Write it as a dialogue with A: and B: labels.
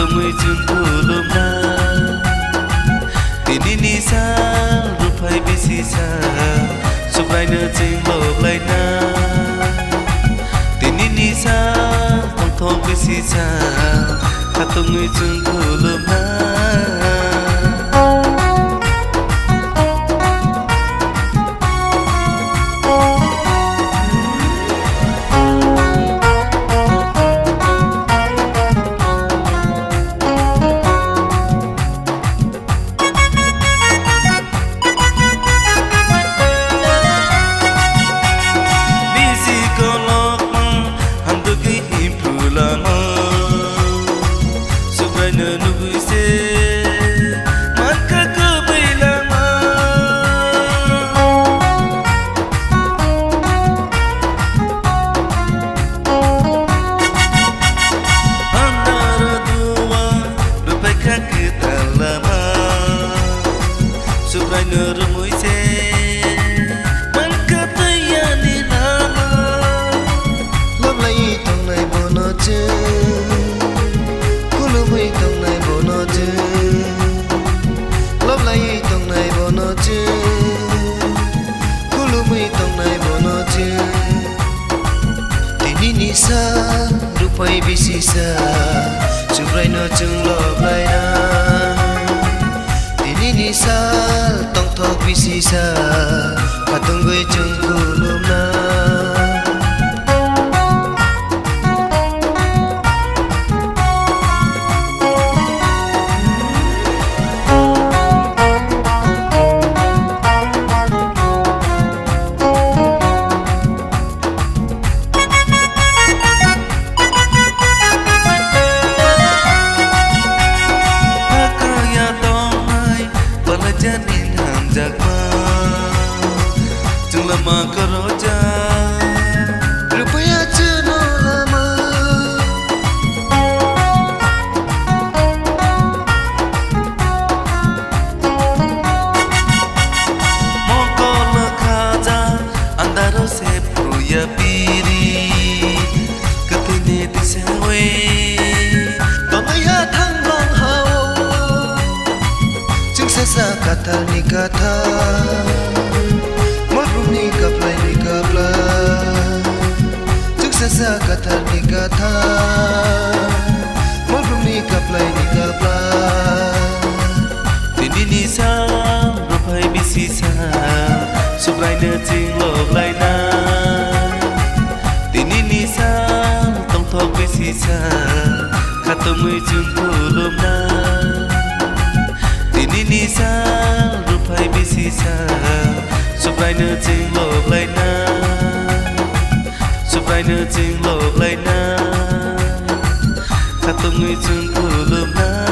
A: katemui jungkulumna tini nisa rupai bisisa subraina jingloklaina tini nisa tongthong bisisa katemui jungkulumna rupai bisisa subraina jingloklaina tini nisa tongthok bisisa katunggui jungkulumna lama keroja rupanya jenuh lama moko lekaja andaro sepuya piri ketini disewe tomaya thanglong hao jung sesa kata ni kata ni kapla juk sasa kata ni kata maklum ni kapla tini nisa rupai bisisa subraina jingloklaina tini nisa tongthok bisisa katemui jungkulumna tini nisa rupai bisisa subraina jingloklaina katemui jungkulumna